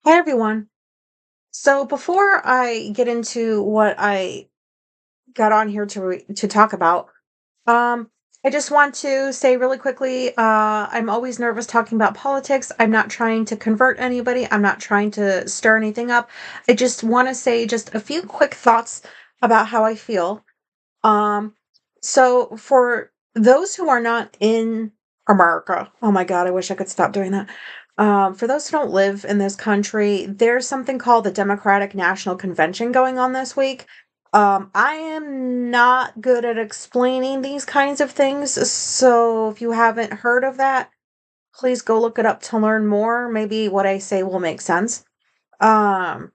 Hi, everyone. So before I get into what I got on here to talk about, um, I just want to say really quickly, I'm always nervous talking about politics. I'm not trying to convert anybody. I'm not trying to stir anything up. I just want to say just a few quick thoughts about how I feel. Um, so for those who are not in America, oh my God, I wish I could stop doing that. For those who don't live in this country, there's something called the Democratic National Convention going on this week. I am not good at explaining these kinds of things, so if you haven't heard of that, please go look it up to learn more. Maybe what I say will make sense. Um,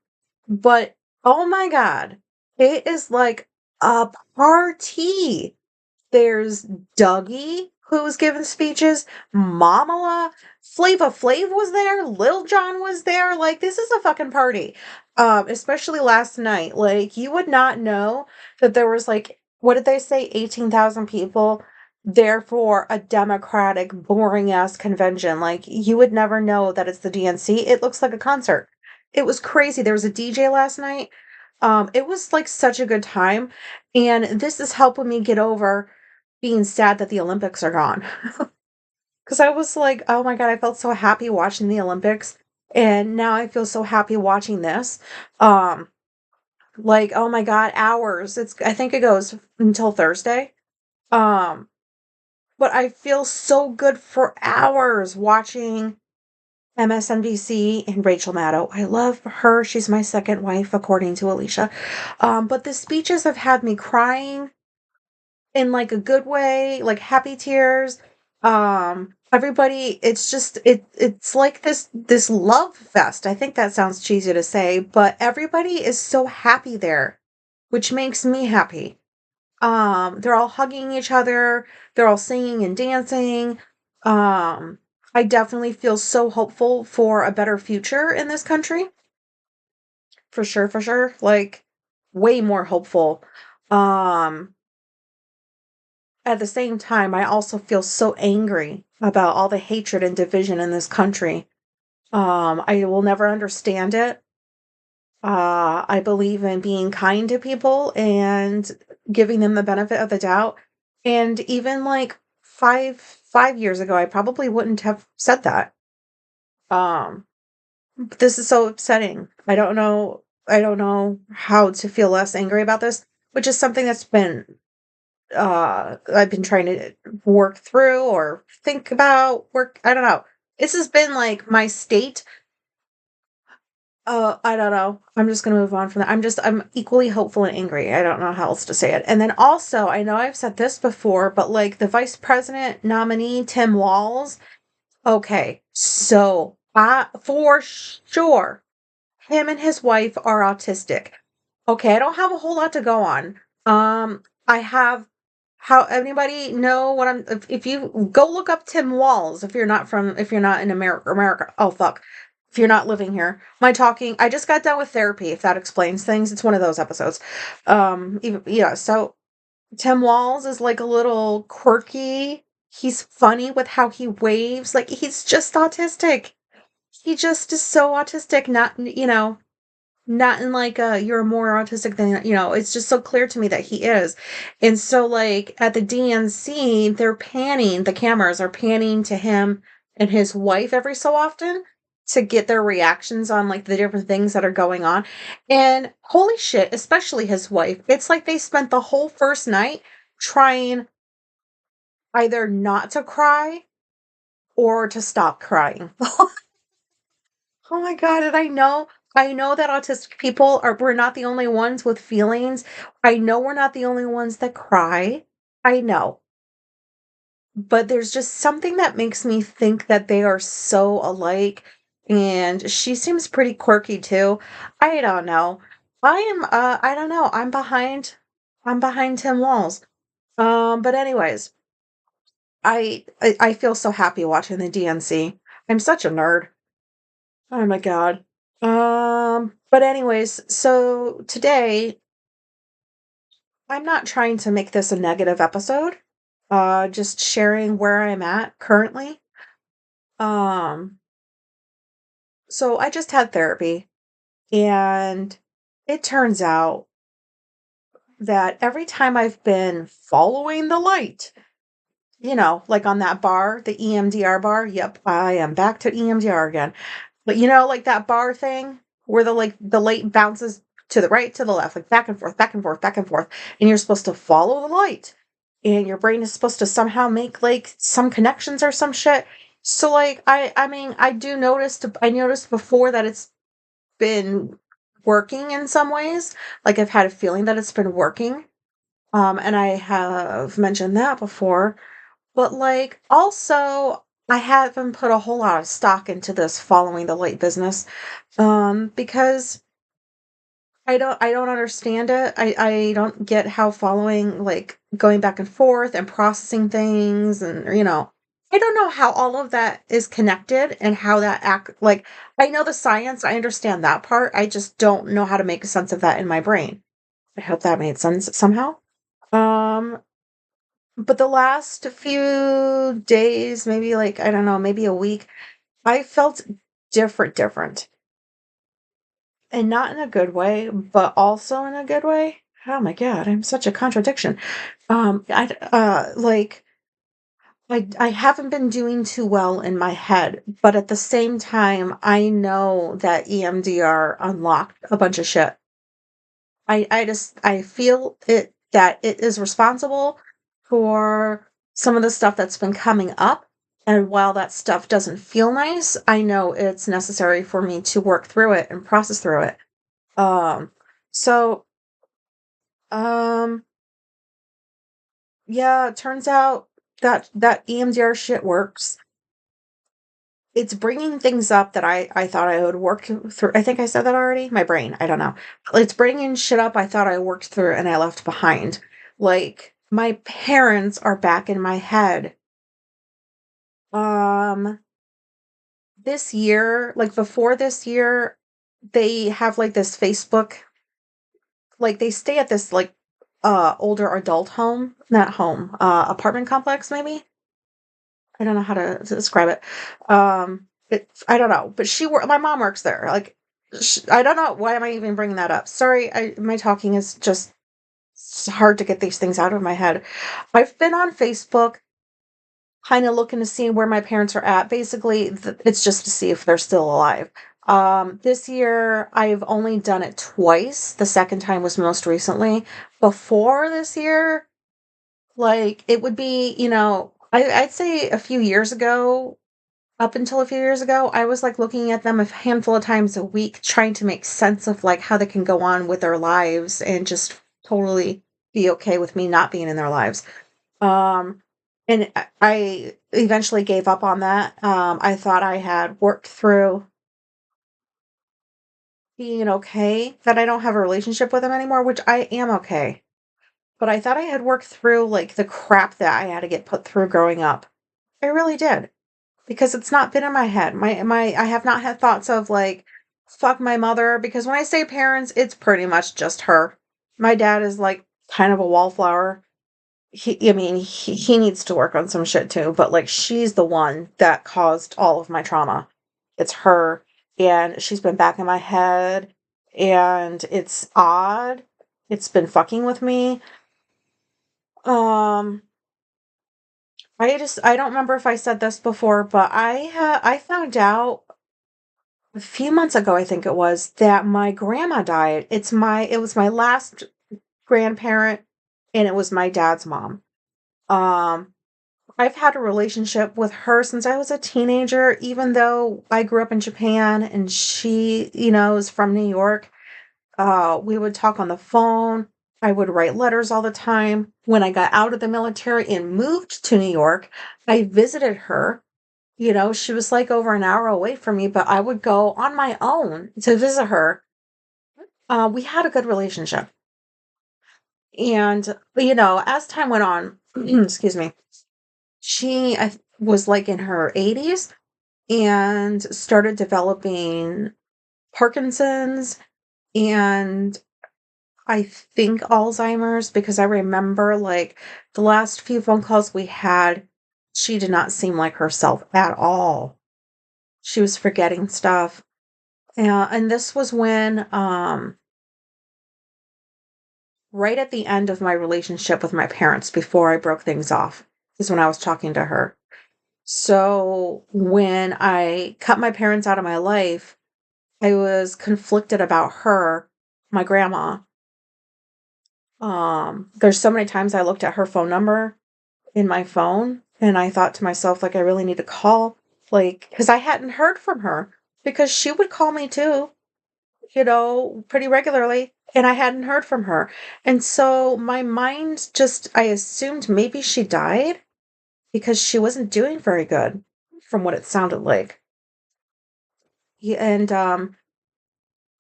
but oh my God, it is like a party. There's Dougie, who's giving speeches, Mamala, Flava Flav was there, Lil Jon was there. Like, this is a fucking party. Especially last night. Like, you would not know that there was like, what did they say, 18,000 people there for a democratic, boring ass convention. Like, you would never know that it's the DNC. It looks like a concert. It was crazy. There was a DJ last night. It was like such a good time. And this is helping me get over being sad that the Olympics are gone. Because I was like, oh my God, I felt so happy watching the Olympics. And now I feel so happy watching this. Um, like, oh my God, hours. I think it goes until Thursday. Um, but I feel so good for hours watching MSNBC and Rachel Maddow. I love her. She's my second wife, according to Alicia. But the speeches have had me crying in like a good way, like happy tears. Everybody, it's just it's like this love fest. I think that sounds cheesy to say, but everybody is so happy there, which makes me happy. They're all hugging each other, they're all singing and dancing. Um, I definitely feel so hopeful for a better future in this country. For sure, for sure. Like way more hopeful. Um, At the same time, I also feel so angry about all the hatred and division in this country. I will never understand it. I believe in being kind to people and giving them the benefit of the doubt. And even like five years ago, I probably wouldn't have said that. Um, but this is so upsetting. I don't know how to feel less angry about this, which is something that's been I've been trying to work through or think about work. I don't know. This has been like my state. I don't know. I'm just gonna move on from that. I'm equally hopeful and angry. I don't know how else to say it. And then also, I know I've said this before, but like the vice president nominee, Tim Walz. Okay, so for sure, him and his wife are autistic. Okay, I don't have a whole lot to go on. I have how anybody know what if you go look up Tim Walls if you're not in America. Oh fuck. If you're not living here. My talking I just got done with therapy, if that explains things. It's one of those episodes. Even, yeah, so Tim Walls is like a little quirky. He's funny with how he waves. Like he's just autistic. He just is so autistic, not in like a you're more autistic than it's just so clear to me that he is. And so like at the DNC, the cameras are panning to him and his wife every so often to get their reactions on like the different things that are going on. And holy shit, especially his wife, it's like they spent the whole first night trying either not to cry or to stop crying. Oh my God, and I know that autistic people we're not the only ones with feelings. I know we're not the only ones that cry. I know. But there's just something that makes me think that they are so alike. And she seems pretty quirky too. I don't know. I don't know. I'm behind Tim Walls. But anyways, I feel so happy watching the DNC. I'm such a nerd. Oh my God. But anyways, so today I'm not trying to make this a negative episode. Just sharing where I'm at currently. Um, So I just had therapy, and it turns out that every time I've been following the light, like on that bar, the EMDR bar. Yep, I am back to EMDR again. But like that bar thing where the light bounces to the right, to the left, like back and forth, back and forth, back and forth, and you're supposed to follow the light, and your brain is supposed to somehow make like some connections or some shit. So like I mean I noticed before that it's been working in some ways. Like I've had a feeling that it's been working. And I have mentioned that before. But, like, also, I haven't put a whole lot of stock into this following the light business, because I don't understand it. I don't get how following, like, going back and forth and processing things and, I don't know how all of that is connected and how that like, I know the science, I understand that part, I just don't know how to make sense of that in my brain. I hope that made sense somehow. Um but the last few days, maybe like, I don't know, maybe a week, I felt different. And not in a good way, but also in a good way. Oh my god, I'm such a contradiction. Like I haven't been doing too well in my head, but at the same time, I know that EMDR unlocked a bunch of shit. I feel it that it is responsible for some of the stuff that's been coming up, and while that stuff doesn't feel nice, I know it's necessary for me to work through it and process through it. Um, so, um, yeah, it turns out that EMDR shit works. It's bringing things up that I thought I would work through. I think I said that already? My brain, I don't know. It's bringing shit up I thought I worked through and I left behind. Like, my parents are back in my head. Um, this year, like, before this year, they have, like, this Facebook like, they stay at this, like, older adult home not home, apartment complex, maybe? I don't know how to describe it. I don't know, but my mom works there. Like, I don't know why am I even bringing that up. Sorry, my talking is just it's hard to get these things out of my head. I've been on Facebook, kind of looking to see where my parents are at. Basically, it's just to see if they're still alive. This year I've only done it twice. The second time was most recently. Before this year, like it would be, I'd say a few years ago, up until a few years ago, I was, like, looking at them a handful of times a week, trying to make sense of, like, how they can go on with their lives and just totally be okay with me not being in their lives. Um, and I eventually gave up on that. I thought I had worked through being okay, that I don't have a relationship with them anymore, which I am okay. But I thought I had worked through, like, the crap that I had to get put through growing up. I really did. Because it's not been in my head. I have not had thoughts of, like, "Fuck my mother," because when I say parents, it's pretty much just her. My dad is, like, kind of a wallflower. I mean, he needs to work on some shit too, but, like, she's the one that caused all of my trauma. It's her, and she's been back in my head, and it's odd. It's been fucking with me. Um, I don't remember if I said this before, but I found out a few months ago, I think it was, that my grandma died. It was my last grandparent, and it was my dad's mom. Um, I've had a relationship with her since I was a teenager, even though I grew up in Japan and she, is from New York. We would talk on the phone. I would write letters all the time. When I got out of the military and moved to New York, I visited her. She was like over an hour away from me, but I would go on my own to visit her. We had a good relationship. And, as time went on, excuse me, she was like in her 80s and started developing Parkinson's and I think Alzheimer's because I remember like the last few phone calls we had, she did not seem like herself at all. She was forgetting stuff. And this was when, right at the end of my relationship with my parents before I broke things off, is when I was talking to her. So when I cut my parents out of my life, I was conflicted about her, my grandma. There's so many times I looked at her phone number in my phone and I thought to myself, like, I really need to call, like, because I hadn't heard from her because she would call me too, pretty regularly. And I hadn't heard from her. And so my mind just, I assumed maybe she died because she wasn't doing very good from what it sounded like. Yeah, and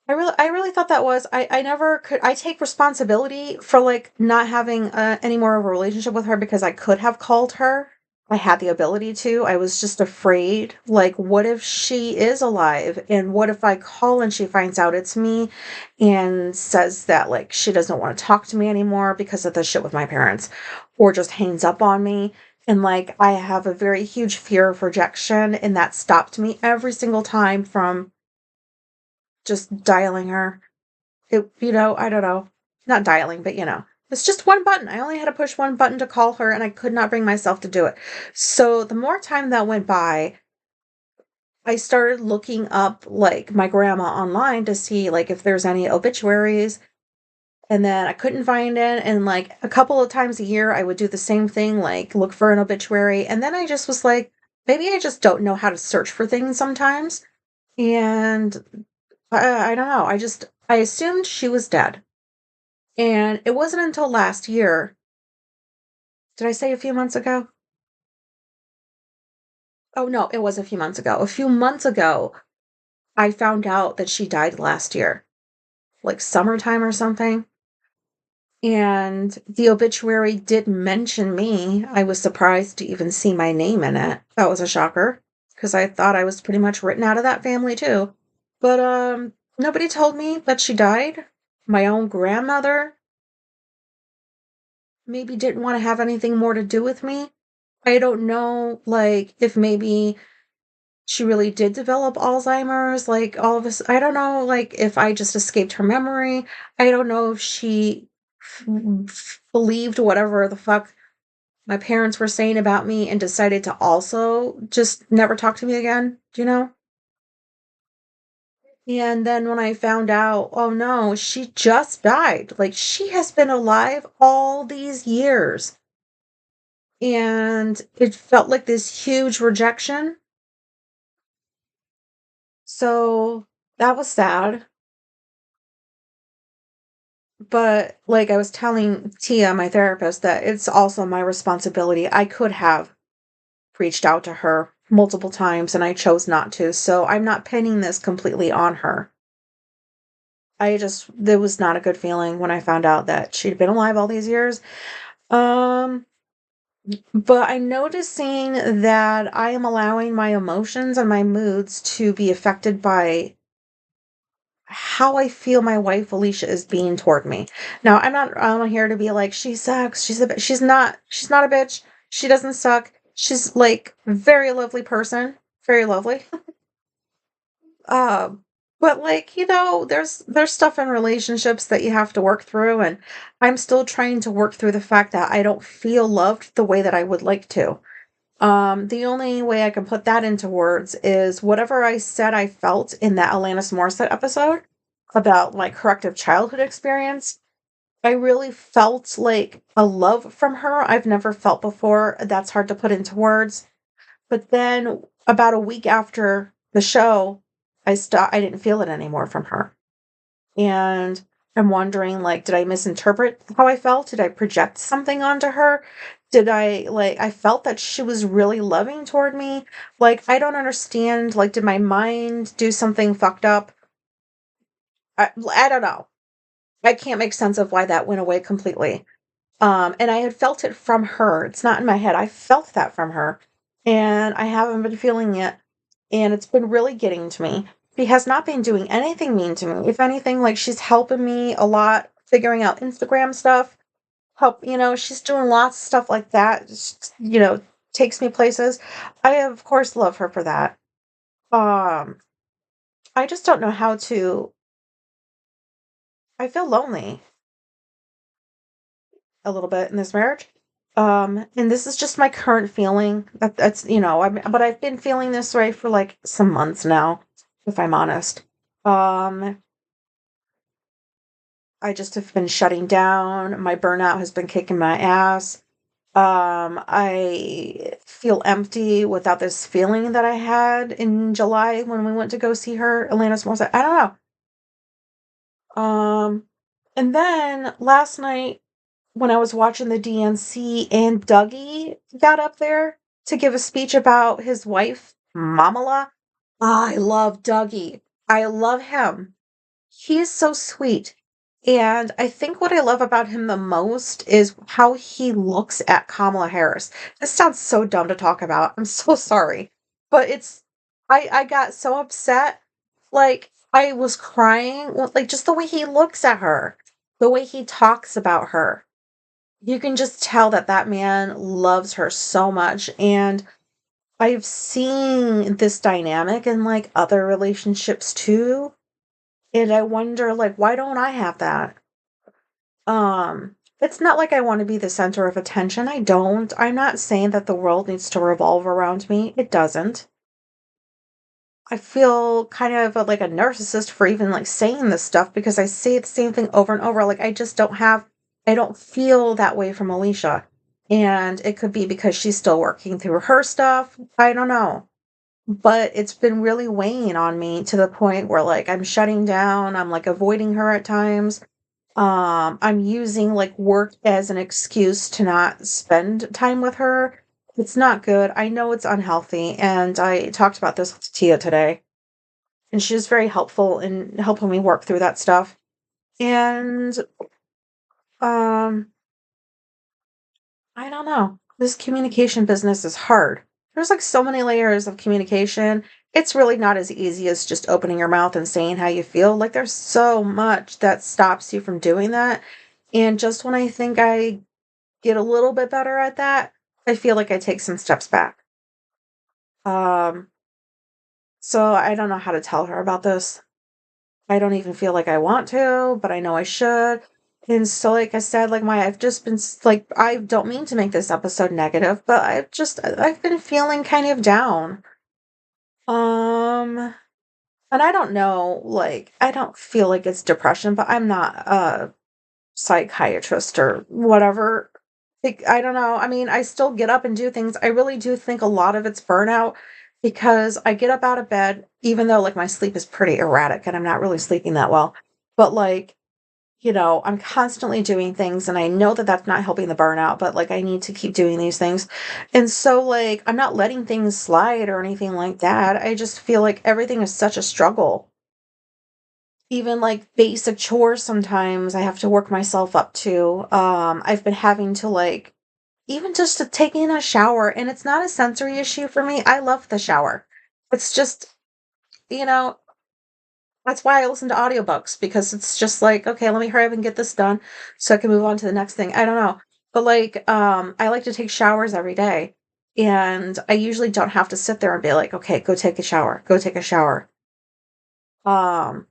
I really thought that was I never could I take responsibility for, like, not having, any more of a relationship with her because I could have called her. I had the ability to. I was just afraid, like, what if she is alive? And what if I call and she finds out it's me and says that, like, she doesn't wanna talk to me anymore because of the shit with my parents, or just hangs up on me, and, like, I have a very huge fear of rejection, and that stopped me every single time from just dialing her. I don't know. Not dialing, but it's just one button. I only had to push one button to call her and I could not bring myself to do it. So the more time that went by, I started looking up like my grandma online to see like if there's any obituaries, and then I couldn't find it, and like a couple of times a year I would do the same thing, like look for an obituary, and then I just was like, maybe I just don't know how to search for things sometimes. And I don't know. I assumed she was dead. And it wasn't until last year. Did I say a few months ago? Oh, no, it was a few months ago. A few months ago, I found out that she died last year, like summertime or something. And the obituary did mention me. I was surprised to even see my name in it. That was a shocker because I thought I was pretty much written out of that family too. But nobody told me that she died. My own grandmother maybe didn't want to have anything more to do with me. I don't know, like, if maybe she really did develop Alzheimer's, like, all of us I don't know, like, if I just escaped her memory. I don't know if she believed whatever the fuck my parents were saying about me and decided to also just never talk to me again, do you know? And then when I found out, oh no, she just died. Like, she has been alive all these years. And it felt like this huge rejection. So that was sad. But like I was telling Tia, my therapist, that it's also my responsibility. I could have reached out to her multiple times and I chose not to. So I'm not pinning this completely on her. There was not a good feeling when I found out that she'd been alive all these years. Um, but I'm noticing that I am allowing my emotions and my moods to be affected by how I feel my wife Alicia is being toward me. Now, I'm not here to be like, she sucks. She's not a bitch. She doesn't suck. She's like very lovely person. Very lovely. Um, but like, there's stuff in relationships that you have to work through, and I'm still trying to work through the fact that I don't feel loved the way that I would like to. The only way I can put that into words is whatever I said I felt in that Alanis Morissette episode about my corrective childhood experience. I really felt like a love from her I've never felt before. That's hard to put into words. But then about a week after the show, I didn't feel it anymore from her. And I'm wondering, like, did I misinterpret how I felt? Did I project something onto her? I felt that she was really loving toward me. Like, I don't understand. Like, did my mind do something fucked up? I don't know. I can't make sense of why that went away completely. And I had felt it from her. It's not in my head. I felt that from her. And I haven't been feeling it. And it's been really getting to me. She has not been doing anything mean to me. If anything, like she's helping me a lot figuring out Instagram stuff. She's doing lots of stuff like that. Just, takes me places. I of course love her for that. Um, I just don't know how to I feel lonely a little bit in this marriage. And this is just my current feeling. That's but I've been feeling this way for like some months now, if I'm honest. Um, I just have been shutting down. My burnout has been kicking my ass. I feel empty without this feeling that I had in July when we went to go see her, Alanis Morissette. I don't know. And then last night when I was watching the DNC and Dougie got up there to give a speech about his wife, Mamala. I love Dougie. I love him. He is so sweet. And I think what I love about him the most is how he looks at Kamala Harris. This sounds so dumb to talk about. I'm so sorry. But I got so upset. Like I was crying, like just the way he looks at her, the way he talks about her. You can just tell that that man loves her so much, and I've seen this dynamic in, like, other relationships too, and I wonder, like, why don't I have that? It's not like I wanna be the center of attention, I don't. I'm not saying that the world needs to revolve around me, it doesn't. I feel kind of like a narcissist for even like saying this stuff because I say the same thing over and over. Like I don't feel that way from Alicia. And it could be because she's still working through her stuff. I don't know. But it's been really weighing on me to the point where like I'm shutting down, I'm like avoiding her at times. I'm using like work as an excuse to not spend time with her. It's not good. I know it's unhealthy. And I talked about this with Tia today and she was very helpful in helping me work through that stuff. And um, I don't know. This communication business is hard. There's like so many layers of communication. It's really not as easy as just opening your mouth and saying how you feel. Like there's so much that stops you from doing that. And just when I think I get a little bit better at that, I feel like I take some steps back. Um, so I don't know how to tell her about this. I don't even feel like I want to, but I know I should. And so, like I said, like I've just been like, I don't mean to make this episode negative, but I've been feeling kind of down. Um, and I don't know, like, I don't feel like it's depression, but I'm not a psychiatrist or whatever. Like, I don't know. I mean, I still get up and do things. I really do think a lot of it's burnout because I get up out of bed, even though like my sleep is pretty erratic and I'm not really sleeping that well. But like, I'm constantly doing things and I know that that's not helping the burnout, but like I need to keep doing these things. And so like I'm not letting things slide or anything like that. I just feel like everything is such a struggle. Even like basic chores sometimes I have to work myself up to. I've been having to like even just to taking a shower and it's not a sensory issue for me. I love the shower. It's just, you know, that's why I listen to audiobooks because it's just like, okay, let me hurry up and get this done so I can move on to the next thing. I don't know. But like I like to take showers every day and I usually don't have to sit there and be like, okay, go take a shower. Go take a shower. Um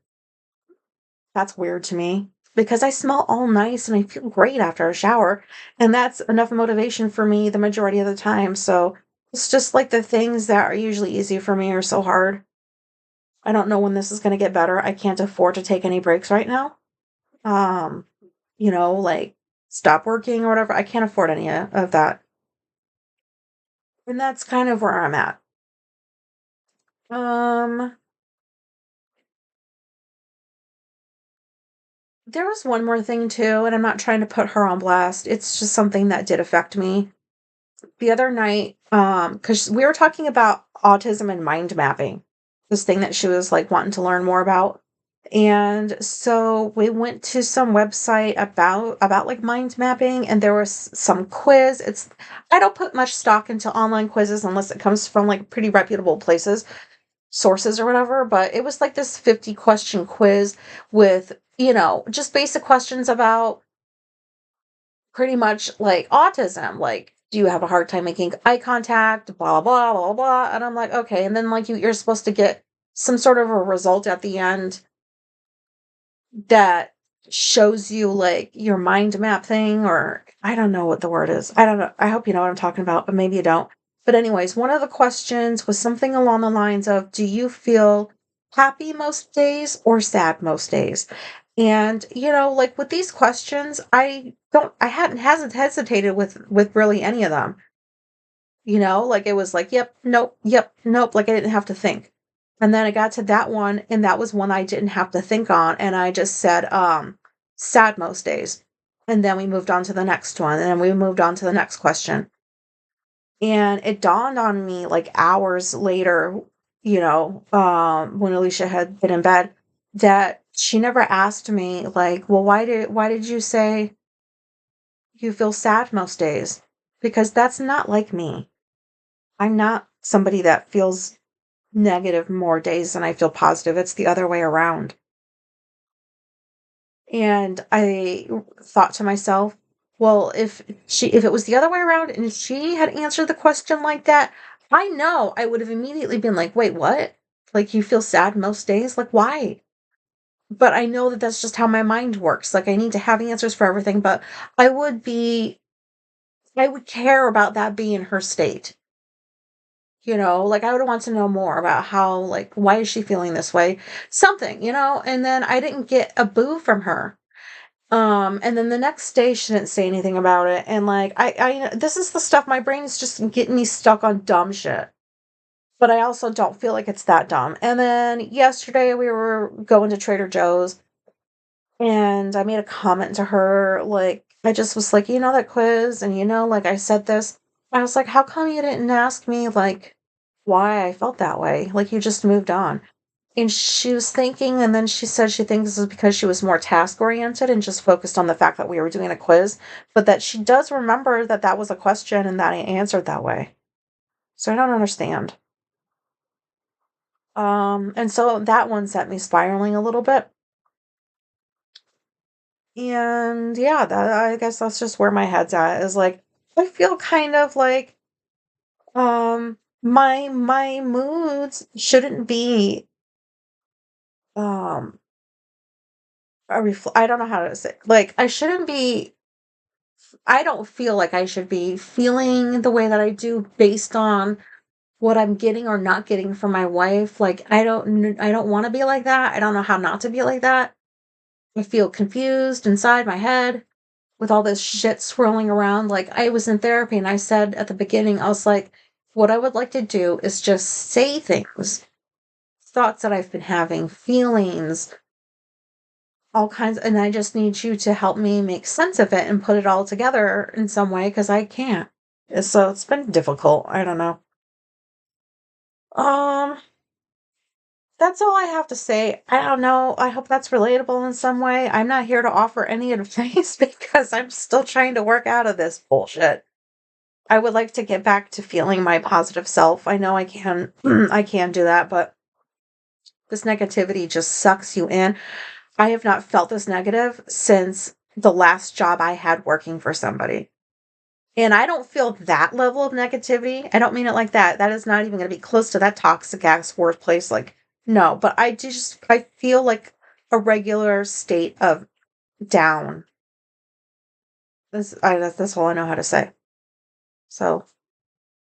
that's weird to me because I smell all nice and I feel great after a shower and that's enough motivation for me the majority of the time. So it's just like the things that are usually easy for me are so hard. I don't know when this is going to get better. I can't afford to take any breaks right now. Um, like stop working or whatever. I can't afford any of that. And that's kind of where I'm at. Um, there was one more thing too, and I'm not trying to put her on blast. It's just something that did affect me the other night. Because we were talking about autism and mind mapping, this thing that she was like wanting to learn more about. And so we went to some website about like mind mapping and there was some quiz. I don't put much stock into online quizzes unless it comes from like pretty reputable places, sources or whatever, but it was like this 50 question quiz with, just basic questions about pretty much like autism, like do you have a hard time making eye contact, blah blah blah blah blah. And I'm like, okay. And then like you're supposed to get some sort of a result at the end that shows you like your mind map thing, or I don't know what the word is. I don't know. I hope you know what I'm talking about, but maybe you don't. But anyways, one of the questions was something along the lines of, do you feel happy most days or sad most days? And like with these questions, I hadn't hasn't hesitated with really any of them. Like it was like, yep, nope, like I didn't have to think. And then I got to that one, and that was one I didn't have to think on, and I just said, sad most days. And then we moved on to the next one, and then we moved on to the next question. And it dawned on me like hours later, when Alicia had been in bed, that she never asked me like, well, why did you say you feel sad most days? Because that's not like me. I'm not somebody that feels negative more days than I feel positive. It's the other way around. And I thought to myself, well, if it was the other way around and she had answered the question like that, I know I would have immediately been like, wait, what? Like you feel sad most days? Like why? But I know that that's just how my mind works. Like I need to have answers for everything, but I would be I would care about that being her state. Like I would want to know more about how, like, why is she feeling this way? Something, and then I didn't get a boo from her. And then the next day she didn't say anything about it. And like, this is the stuff my brain is just getting me stuck on dumb shit. But I also don't feel like it's that dumb. And then yesterday we were going to Trader Joe's, and I made a comment to her. Like, I just was like, that quiz, and like I said this. I was like, how come you didn't ask me, like, why I felt that way? Like, you just moved on. And she was thinking, and then she said she thinks this is because she was more task oriented and just focused on the fact that we were doing a quiz, but that she does remember that that was a question and that I answered that way. So I don't understand. And so that one set me spiraling a little bit. And yeah, I guess that's just where my head's at, is like, I feel kind of like, my moods shouldn't be, um, I don't know how to say, like, I don't feel like I should be feeling the way that I do based on what I'm getting or not getting from my wife. Like, I don't wanna be like that. I don't know how not to be like that. I feel confused inside my head with all this shit swirling around. Like, I was in therapy and I said at the beginning, I was like, what I would like to do is just say things, thoughts that I've been having, feelings, all kinds, and I just need you to help me make sense of it and put it all together in some way, because I can't. So it's been difficult. I don't know. Um, that's all I have to say. I don't know. I hope that's relatable in some way. I'm not here to offer any advice because I'm still trying to work out of this bullshit. I would like to get back to feeling my positive self. I know I can I can do that, but this negativity just sucks you in. I have not felt this negative since the last job I had working for somebody. And I don't feel that level of negativity. I don't mean it like that. That is not even going to be close to that toxic ass workplace. Like, no, but I feel like a regular state of down. That's all I know how to say. So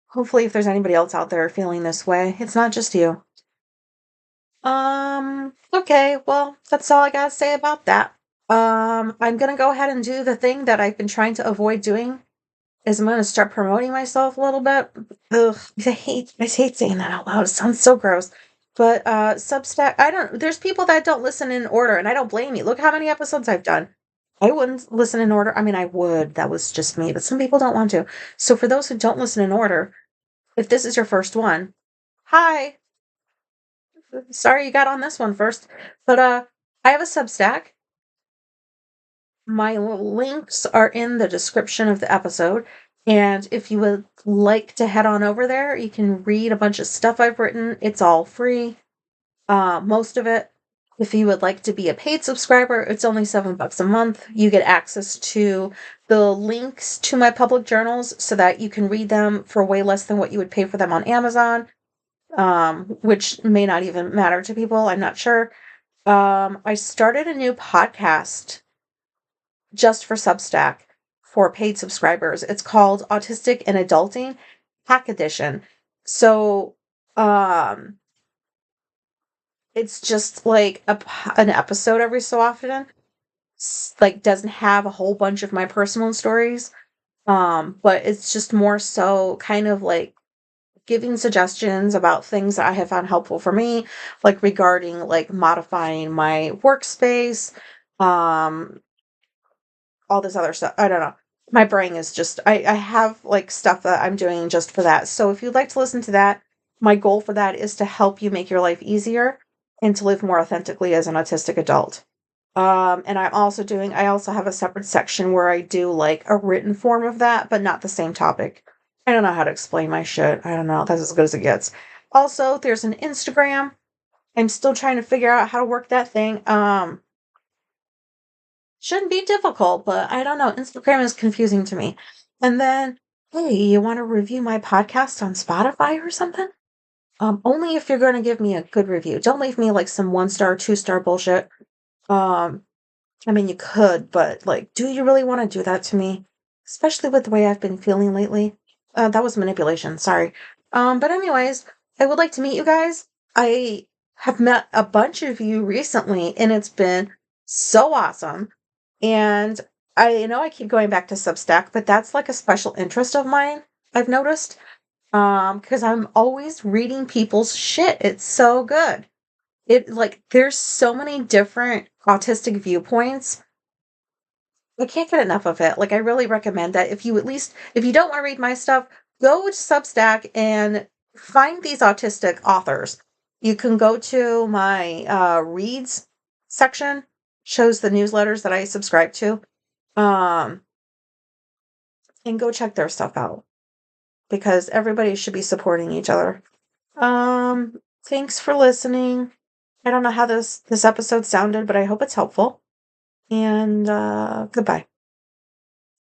hopefully if there's anybody else out there feeling this way, it's not just you. Okay, well, that's all I gotta say about that. I'm gonna go ahead and do the thing that I've been trying to avoid doing, is I'm gonna start promoting myself a little bit. Ugh, I hate saying that out loud. It sounds so gross. But Substack, there's people that don't listen in order, and I don't blame you. Look how many episodes I've done. I wouldn't listen in order. I mean, I would. That was just me, but some people don't want to. So for those who don't listen in order, if this is your first one, hi. Sorry you got on this one first. But I have a Substack. My links are in the description of the episode. And if you would like to head on over there, you can read a bunch of stuff I've written. It's all free. Most of it. If you would like to be a paid subscriber, it's only $7 a month. You get access to the links to my public journals so that you can read them for way less than what you would pay for them on Amazon. which may not even matter to people. I'm not sure. I started a new podcast just for Substack for paid subscribers. It's called Autistic and Adulting Hack Edition. So, um, it's just like an episode every so often. Like doesn't have a whole bunch of my personal stories. But it's just more so kind of like giving suggestions about things that I have found helpful for me, like regarding like modifying my workspace, um, all this other stuff. I don't know. My brain is just I have like stuff that I'm doing just for that. So if you'd like to listen to that, my goal for that is to help you make your life easier and to live more authentically as an autistic adult. And I also have a separate section where I do like a written form of that, but not the same topic. I don't know how to explain my shit. I don't know. That's as good as it gets. Also, there's an Instagram. I'm still trying to figure out how to work that thing. Shouldn't be difficult, but I don't know. Instagram is confusing to me. And then, hey, you want to review my podcast on Spotify or something? Only if you're going to give me a good review. Don't leave me like some 1 star, 2 star bullshit. Um, I mean, you could, but like, do you really want to do that to me? Especially with the way I've been feeling lately. That was manipulation. Sorry. But anyways, I would like to meet you guys. I have met a bunch of you recently, and it's been so awesome. And I know I keep going back to Substack, but that's like a special interest of mine, I've noticed. Because I'm always reading people's shit. It's so good. It like there's so many different autistic viewpoints. I can't get enough of it. Like I really recommend that if you don't want to read my stuff, go to Substack and find these autistic authors. You can go to my reads section, shows the newsletters that I subscribe to. Um and go check their stuff out because everybody should be supporting each other. Thanks for listening. I don't know how this episode sounded, but I hope it's helpful. And goodbye.